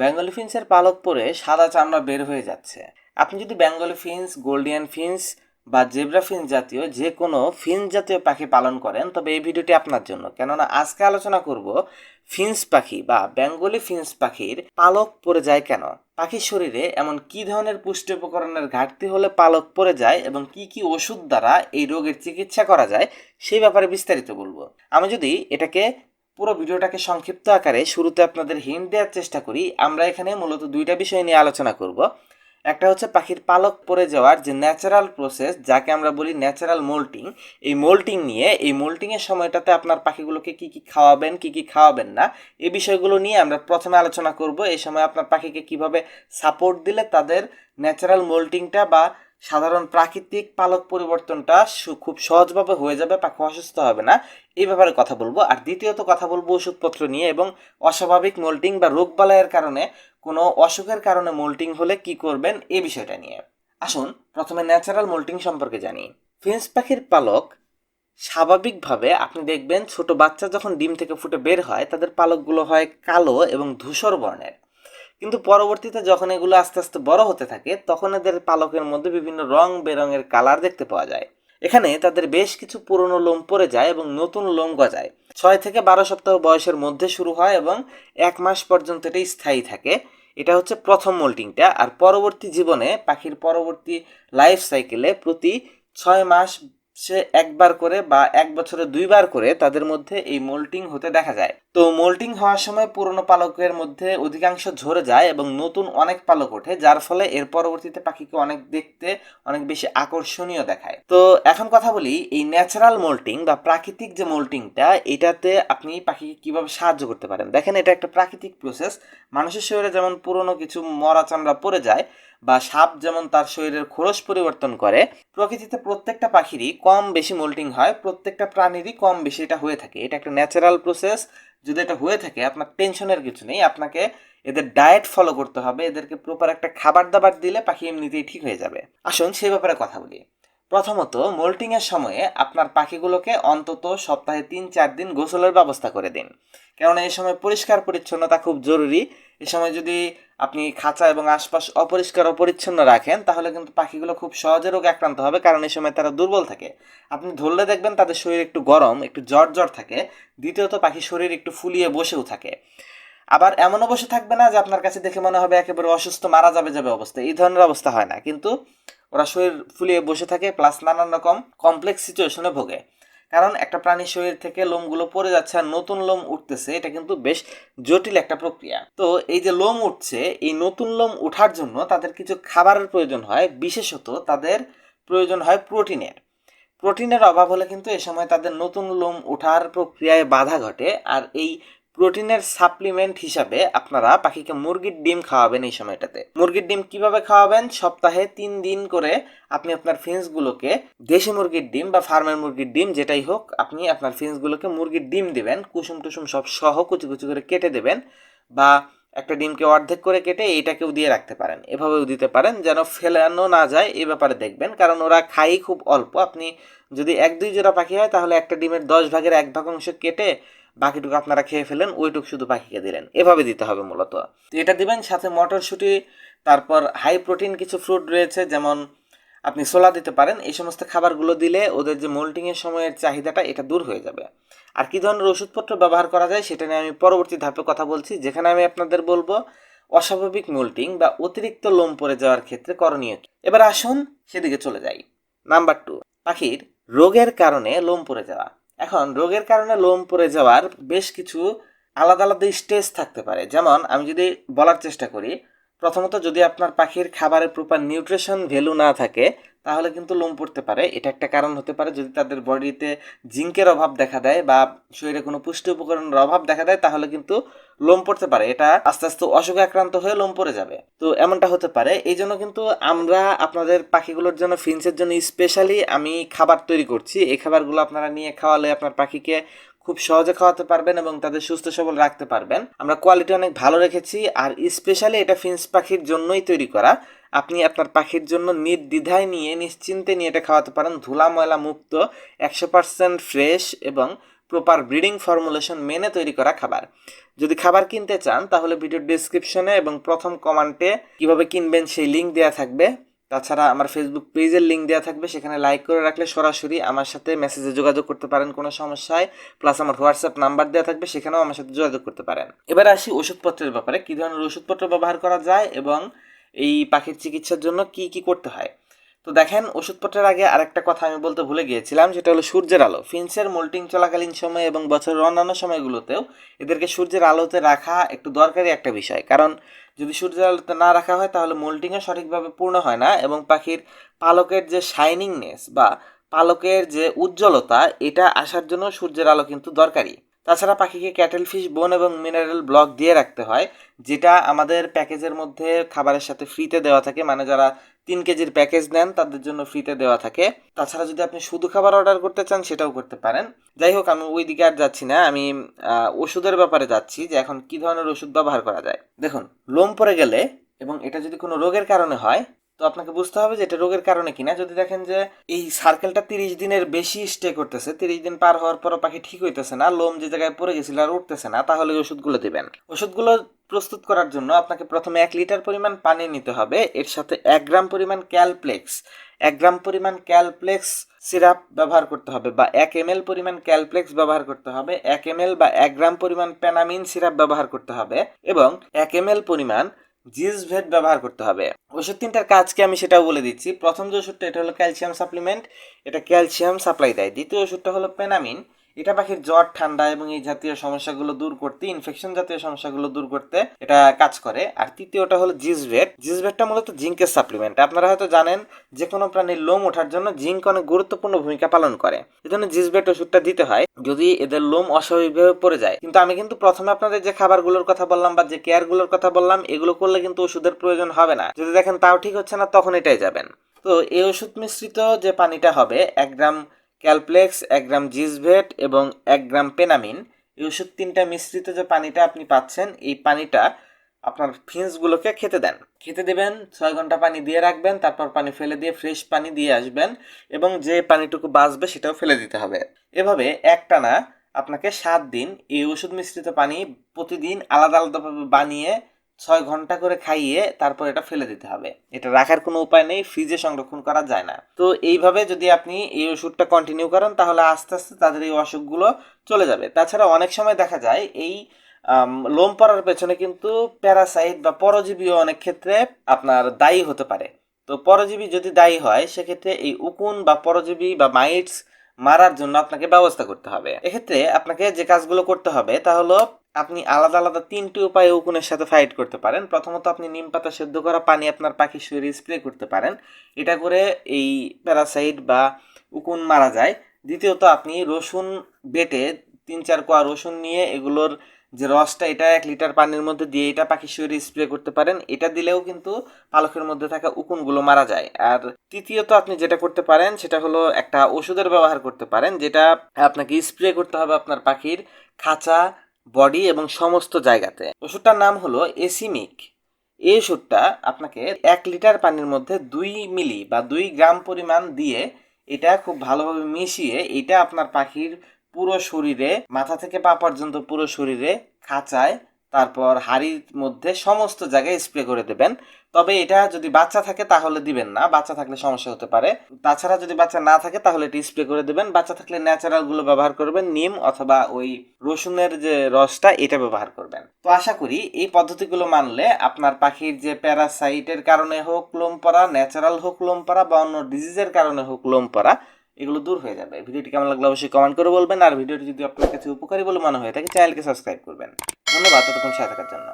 Bengali ফিন্সের পালক পরে সাদা চামড়া বের হয়ে যাচ্ছে। আপনি যদি বেঙ্গলি ফিন্স, গোল্ডিয়ান ফিন্স বা জেব্রা ফিন্স জাতীয় যে কোনো ফিন্স জাতীয় পাখি পালন করেন, তবে এই ভিডিওটি আপনার জন্য। কেননা আজকে আলোচনা করব ফিন্স পাখি বা বেঙ্গলি ফিন্স পাখির পালক পরে যায় কেন, পাখির শরীরে এমন কি ধরনের পুষ্টি উপকরণের ঘাটতি হলে পালক পরে যায় এবং কি কি ওষুধ দ্বারা এই রোগের চিকিৎসা করা যায় সেই ব্যাপারে বিস্তারিত বলবো। আমি যদি এটাকে পুরো ভিডিওটাকে সংক্ষিপ্ত আকারে শুরুতে আপনাদের হিন্ট দেওয়ার চেষ্টা করি, আমরা এখানে মূলত দুইটা বিষয় নিয়ে আলোচনা করব। একটা হচ্ছে পাখির পালক পরে যাওয়ার যে ন্যাচারাল প্রসেস, যাকে আমরা বলি ন্যাচারাল মোল্টিং, এই মোল্টিং নিয়ে, এই মোল্টিংয়ের সময়টাতে আপনার পাখিগুলোকে কি কি খাওয়াবেন, কি কি খাওয়াবেন না, এই বিষয়গুলো নিয়ে আমরা প্রথমে আলোচনা করব। এই সময় আপনার পাখিকে কিভাবে সাপোর্ট দিলে তাদের ন্যাচারাল মোল্টিংটা বা সাধারণ প্রাকৃতিক পালক পরিবর্তনটা খুব সহজভাবে হয়ে যাবে, পাখি অসুস্থ হবে না, এই ব্যাপারে কথা বলবো। আর দ্বিতীয়ত কথা বলবো ওষুধপত্র নিয়ে এবং অস্বাভাবিক মোল্টিং বা রোগবালাইয়ের কারণে, কোনো অসুখের কারণে মোল্টিং হলে কি করবেন এই বিষয়টা নিয়ে। আসুন প্রথমে ন্যাচারাল মোল্টিং সম্পর্কে জানি। ফিন্স পাখির পালক স্বাভাবিকভাবে আপনি দেখবেন ছোট বাচ্চা যখন ডিম থেকে ফুটে বের হয় তাদের পালকগুলো হয় কালো এবং ধূসর বর্ণের, কিন্তু পরবর্তীতে যখন এগুলো আস্তে আস্তে বড় হতে থাকে তখন এদের পালকের মধ্যে বিভিন্ন রং বেরঙের কালার দেখতে পাওয়া যায়। এখানে তাদের বেশ কিছু পুরনো লোম পড়ে যায় এবং নতুন লোম গজায়। 6 থেকে 12 সপ্তাহ বয়সের মধ্যে শুরু হয় এবং 1 মাস পর্যন্ত এটা স্থায়ী থাকে। এটা হচ্ছে প্রথম মোল্টিংটা। আর পরবর্তী জীবনে পাখির পরবর্তী লাইফ সাইকেলে প্রতি 6 মাস সে একবার করে বা 1 বছরে 2বার করে তাদের মধ্যে এই মোল্টিং হতে দেখা যায়। তো মোল্টিং হওয়ার সময় পুরনো পালকের মধ্যে অধিকাংশ ঝরে যায় এবং নতুন অনেক পালক ওঠে, যার ফলে এর পরবর্তীতে পাখিকে অনেক দেখতে অনেক বেশি আকর্ষণীয় দেখায়। তো এখন কথা বলি এই ন্যাচারাল মোল্টিং বা প্রাকৃতিক যে মোল্টিংটা, এটাতে আপনি পাখিকে কিভাবে সাহায্য করতে পারেন। দেখেন, এটা একটা প্রাকৃতিক প্রসেস। মানুষের শরীরে যেমন পুরনো কিছু মরা চামড়া পড়ে যায় বা সাপ যেমন তার শরীরের খোলস পরিবর্তন করে, প্রকৃতিতে প্রত্যেকটা পাখিরই কম বেশি মোল্টিং হয়, প্রত্যেকটা প্রাণীরই কম বেশি এটা হয়ে থাকে। এটা একটা ন্যাচারাল প্রসেস। যদি এটা হয়ে থাকে আপনার টেনশনের কিছু নেই, আপনাকে এদের ডায়েট ফলো করতে হবে, এদেরকে প্রপার একটা খাবার দাবার দিলে পাখি এমনিতেই ঠিক হয়ে যাবে। আসুন সে ব্যাপারে কথা বলি। প্রথমত, মোল্টিংয়ের সময়ে আপনার পাখিগুলোকে অন্তত সপ্তাহে 3-4 দিন গোসলের ব্যবস্থা করে দিন, কেননা এই সময় পরিষ্কার পরিচ্ছন্নতা খুব জরুরি। এ সময় যদি আপনি খাঁচা এবং আশপাশ অপরিষ্কার অপরিচ্ছন্ন রাখেন তাহলে কিন্তু পাখিগুলো খুব সহজে রোগে আক্রান্ত হবে, কারণ এই সময় তারা দুর্বল থাকে। আপনি ধরলে দেখবেন তাদের শরীর একটু গরম, একটু জ্বর জ্বর থাকে। দ্বিতীয়ত, পাখির শরীর একটু ফুলিয়ে বসেও থাকে। আবার এমনও বসে থাকবে না যে আপনার কাছে দেখে মনে হবে একেবারে অসুস্থ, মারা যাবে যাবে অবস্থা, এই ধরনের অবস্থা হয় না, কিন্তু ওরা শরীর ফুলিয়ে বসে থাকে, প্লাস নানান রকম কমপ্লেক্স সিচুয়েশনে ভোগে। কারণ একটা প্রাণীর শরীর থেকে লোমগুলো পড়ে যাচ্ছে আর নতুন লোম উঠতেছে, এটা কিন্তু বেশ জটিল একটা প্রক্রিয়া। তো এই যে লোম উঠছে, এই নতুন লোম ওঠার জন্য তাদের কিছু খাবারের প্রয়োজন হয়, বিশেষত তাদের প্রয়োজন হয় প্রোটিনের। প্রোটিনের অভাব হলে কিন্তু এ সময় তাদের নতুন লোম ওঠার প্রক্রিয়ায় বাধা ঘটে। আর এই প্রোটিনের সাপ্লিমেন্ট হিসাবে আপনারা পাখিকে মুরগির ডিম খাওয়াবেন। এই সময়টাতে মুরগির ডিম কিভাবে খাওয়াবেন, সপ্তাহে 3 দিন করে আপনি আপনার ফিন্সগুলোকে দেশি মুরগির ডিম বা ফার্মের মুরগির ডিম যেটাই হোক, আপনি আপনার ফিন্সগুলোকে মুরগির ডিম দিবেন, কুসুম টুসুম সব সহ কুচি কুচি করে কেটে দেবেন, বা একটা ডিমকে অর্ধেক করে কেটে এইটাকেও দিয়ে রাখতে পারেন, এভাবেও দিতে পারেন, যেন ফেলানো না যায় এই ব্যাপারে দেখবেন, কারণ ওরা খাই খুব অল্প। আপনি যদি 1-2 জোড়া পাখি হয় তাহলে একটা ডিমের 10 ভাগের 1 ভাগ অংশ কেটে বাকিটুকু আপনারা খেয়ে ফেলেন, ওইটুকু শুধু পাখিকে দিলেন, এভাবে দিতে হবে মূলত। তো এটা দিবেন, সাথে মটরশুঁটি, তারপর হাই প্রোটিন কিছু ফ্রুট রয়েছে, যেমন আপনি ছোলা দিতে পারেন। এই সমস্ত খাবারগুলো দিলে ওদের যে মোল্টিংয়ের সময়ের চাহিদাটা এটা দূর হয়ে যাবে। আর কি ধরনের ওষুধপত্র ব্যবহার করা যায় সেটা নিয়ে আমি পরবর্তী ধাপে কথা বলছি, যেখানে আমি আপনাদের বলবো অস্বাভাবিক মোল্টিং বা অতিরিক্ত লোম পড়ে যাওয়ার ক্ষেত্রে করণীয় কি। এবার আসুন সেদিকে চলে যাই। নাম্বার 2, পাখির রোগের কারণে লোম পড়ে যাওয়া। এখন রোগের কারণে লোম পড়ে যাওয়ার বেশ কিছু আলাদা আলাদা স্টেজ থাকতে পারে। যেমন আমি যদি বলার চেষ্টা করি, প্রথমত যদি আপনার পাখির খাবারের প্রপার নিউট্রিশন ভ্যালু না থাকে তাহলে কিন্তু লোম পড়তে পারে। এটা একটা কারণ হতে পারে। যদি তাদের বডিতে জিঙ্কের অভাব দেখা দেয় বা শরীরে কোনো পুষ্টি উপকরণের অভাব দেখা দেয় তাহলে কিন্তু লোম পড়তে পারে। এটা আস্তে আস্তে অসুখে আক্রান্ত হয়ে লোম পড়ে যাবে, তো এমনটা হতে পারে। এই জন্য কিন্তু আমরা আপনাদের পাখিগুলোর জন্য, ফিন্সের জন্য স্পেশালি আমি খাবার তৈরি করছি। এই খাবারগুলো আপনারা নিয়ে খাওয়ালে আপনার পাখিকে খুব সহজে খাওয়াতে পারবেন এবং তাদের সুস্থ সবল রাখতে পারবেন। আমরা কোয়ালিটি অনেক ভালো রেখেছি, আর স্পেশালি এটা ফিন্স পাখির জন্যই তৈরি করা। আপনি আপনার পাখির জন্য নির্দ্বিধায় নিয়ে নিশ্চিন্তে নিয়ে এটা খাওয়াতে পারেন, ধুলা ময়লা মুক্ত, 100% ফ্রেশ এবং প্রপার ব্রিডিং ফর্মুলেশন মেনে তৈরি করা খাবার। যদি খাবার কিনতে চান তাহলে ভিডিওর ডেসক্রিপশনে এবং প্রথম কমেন্টে কিভাবে কিনবেন সেই লিঙ্ক দেওয়া থাকবে। তাছাড়া আমার ফেসবুক পেজের লিঙ্ক দেওয়া থাকবে, সেখানে লাইক করে রাখলে সরাসরি আমার সাথে মেসেজে যোগাযোগ করতে পারেন কোনো সমস্যায়। প্লাস আমার হোয়াটসঅ্যাপ নাম্বার দেওয়া থাকবে, সেখানেও আমার সাথে যোগাযোগ করতে পারেন। এবার আসি ওষুধপত্রের ব্যাপারে, কী ধরনের ওষুধপত্র ব্যবহার করা যায় এবং এই পাখির চিকিৎসার জন্য কি কি করতে হয়। তো দেখেন, ওষুধপত্রের আগে আরেকটা কথা আমি বলতে ভুলে গিয়েছিলাম, সেটা হলো সূর্যের আলো। ফিন্সের মোল্টিং চলাকালীন সময়ে এবং বছরের অন্যান্য সময়গুলোতেও এদেরকে সূর্যের আলোতে রাখা একটু দরকারি একটা বিষয়। কারণ যদি সূর্যের আলোতে না রাখা হয় তাহলে মোল্টিংও সঠিকভাবে পূর্ণ হয় না এবং পাখির পালকের যে শাইনিংনেস বা পালকের যে উজ্জ্বলতা, এটা আসার জন্য সূর্যের আলো কিন্তু দরকারি। তাছাড়া পাখিকে ক্যাটেল ফিশ বোন এবং মিনারেল ব্লক দিয়ে রাখতে হয়, যেটা আমাদের প্যাকেজের মধ্যে খাবারের সাথে ফ্রিতে দেওয়া থাকে। মানে যারা 3 কেজির প্যাকেজ নেন তাদের জন্য ফ্রিতে দেওয়া থাকে। তাছাড়া যদি আপনি শুধু খাবার অর্ডার করতে চান সেটাও করতে পারেন। যাই হোক, আমি ওই দিকে আর যাচ্ছি না, আমি ওষুধের ব্যাপারে যাচ্ছি যে এখন কি ধরনের ওষুধ ব্যবহার করা যায়। দেখুন, লোম পড়ে গেলে এবং এটা যদি কোনো রোগের কারণে হয় তো আপনাকে বুঝতে হবে যে এটা রোগের কারণে কিনা। যদি দেখেন যে এই সার্কেলটা 30 দিনের বেশি স্টে করতেছে, 30 দিন পার হওয়ার পরও পাখি ঠিক হইতেছে না, লোম যে জায়গায় পড়ে গেছিল আর উঠতেছে না, তাহলে ওষুধগুলো দিবেন। ওষুধগুলো প্রস্তুত করার জন্য আপনাকে প্রথমে 1 লিটার পরিমাণ পানি নিতে হবে। এর সাথে 1 গ্রাম পরিমাণ ক্যালপ্লেক্স 1 গ্রাম পরিমাণ ক্যালপ্লেক্স সিরাপ ব্যবহার করতে হবে, বা 1 ml পরিমাণ ক্যালপ্লেক্স ব্যবহার করতে হবে। 1 ml বা 1 গ্রাম পরিমাণ পেনামিন সিরাপ ব্যবহার করতে হবে এবং 1 ml পরিমাণ জিসভেট ব্যবহার করতে হবে। ওষুধ 3টার কাজকে আমি সেটাও বলে দিচ্ছি। প্রথম যে ওষুধটা, এটা হলো ক্যালসিয়াম সাপ্লিমেন্ট, এটা ক্যালসিয়াম সাপ্লাই দেয়। দ্বিতীয় ওষুধটা হলো পেনামিন, এটা পাখির জ্বর, ঠান্ডা এবং এই জাতীয় সমস্যাগুলো দূর করতে, ইনফেকশন জাতীয় সমস্যাগুলো দূর করতে এটা কাজ করে। আর তৃতীয়টা হলো জিসভেটটা মূলত জিঙ্কের সাপ্লিমেন্ট। আপনারা হয়তো জানেন যে কোনো প্রাণীর লোম ওঠার জন্য জিঙ্ক অনেক গুরুত্বপূর্ণ ভূমিকা পালন করে। এজন্য জিসভেট ওষুধটা দিতে হয় যদি এদের লোম অস্বাভাবিকভাবে পড়ে যায়। কিন্তু আমি কিন্তু প্রথমে আপনাদের যে খাবারগুলোর কথা বললাম বা যে কেয়ারগুলোর কথা বললাম, এগুলো করলে কিন্তু ওষুধের প্রয়োজন হবে না। যদি দেখেন তাও ঠিক হচ্ছে না, তখন এটাই যাবেন। তো এই ওষুধ মিশ্রিত যে পানিটা হবে, 1 গ্রাম ক্যালপ্লেক্স, 1 গ্রাম জিসভেট এবং 1 গ্রাম পেনামিন, এই ওষুধ 3টা মিশ্রিত যে পানিটা আপনি পাচ্ছেন, এই পানিটা আপনার ফিন্সগুলোকে খেতে দেবেন। 6 ঘন্টা পানি দিয়ে রাখবেন, তারপর পানি ফেলে দিয়ে ফ্রেশ পানি দিয়ে আসবেন এবং যে পানিটুকু বাঁচবে সেটাও ফেলে দিতে হবে। এভাবে একটানা আপনাকে 7 দিন এই ওষুধ মিশ্রিত পানি প্রতিদিন আলাদা আলাদাভাবে বানিয়ে 6 ঘন্টা করে খাইয়ে তারপর এটা ফেলে দিতে হবে। এটা রাখার কোনো উপায় নেই, ফ্রিজে সংরক্ষণ করা যায় না। তো এইভাবে যদি আপনি এই ওষুধটা কন্টিনিউ করেন তাহলে আস্তে আস্তে তাদের এই অসুখগুলো চলে যাবে। তাছাড়া অনেক সময় দেখা যায় এই লোম পড়ার পেছনে কিন্তু প্যারাসাইট বা পরজীবীও অনেক ক্ষেত্রে আপনার দায়ী হতে পারে। তো পরজীবী যদি দায়ী হয় সেক্ষেত্রে এই উকুন বা পরজীবী বা মাইটস মারার জন্য আপনাকে ব্যবস্থা করতে হবে। এক্ষেত্রে আপনাকে যে কাজগুলো করতে হবে তা হলো, আপনি আলাদা আলাদা 3টি উপায়ে উকুনের সাথে ফাইট করতে পারেন। প্রথমত, আপনি নিম পাতা সেদ্ধ করা পানি আপনার পাখির শরীরে স্প্রে করতে পারেন, এটা করে এই প্যারাসাইট বা উকুন মারা যায়। দ্বিতীয়ত, আপনি রসুন বেটে 3-4 কোয়া রসুন নিয়ে এগুলোর যে রসটা, এটা 1 লিটার পানির মধ্যে দিয়ে এটা পাখির শরীরে স্প্রে করতে পারেন। এটা দিলেও কিন্তু পালকের মধ্যে থাকা উকুনগুলো মারা যায়। আর তৃতীয়ত, আপনি যেটা করতে পারেন সেটা হলো একটা ওষুধের ব্যবহার করতে পারেন, যেটা আপনাকে স্প্রে করতে হবে আপনার পাখির খাঁচা, বডি এবং সমস্ত জায়গাতে। ওষুধটার নাম হলো এসিমিক। এই ওষুধটা আপনাকে 1 লিটার পানির মধ্যে 2 মিলি বা 2 গ্রাম পরিমাণ দিয়ে এটা খুব ভালোভাবে মিশিয়ে এটা আপনার পাখির পুরো শরীরে, মাথা থেকে পা পর্যন্ত পুরো শরীরে, খাঁচায়, তারপর হাড়ির মধ্যে সমস্ত জায়গায় স্প্রে করে দেবেন। তবে এটা যদি বাচ্চা থাকে তাহলে দিবেন না, বাচ্চা থাকলে সমস্যা হতে পারে। তাছাড়া যদি বাচ্চা না থাকে তাহলে এটি স্প্রে করে দেবেন। বাচ্চা থাকলে ন্যাচারাল গুলো ব্যবহার করবেন, নিম অথবা ওই রসুনের যে রসটা, এটা ব্যবহার করবেন। তো আশা করি এই পদ্ধতিগুলো মানলে আপনার পাখির যে প্যারাসাইটের কারণে হোক লোম পড়া, ন্যাচারাল হোক লোম পড়া বা অন্য ডিজিজের কারণে হোক লোম পড়া, এগুলো দূর হয়ে যাবে। ভিডিওটি কেমন লাগলো অবশ্যই কমেন্ট করে বলবেন। আর ভিডিওটি যদি আপনার কাছে উপকারী বলে মনে হয়ে থাকে চ্যানেলকে সাবস্ক্রাইব করবেন। ধন্যবাদ এতক্ষণ সাথে থাকার জন্য।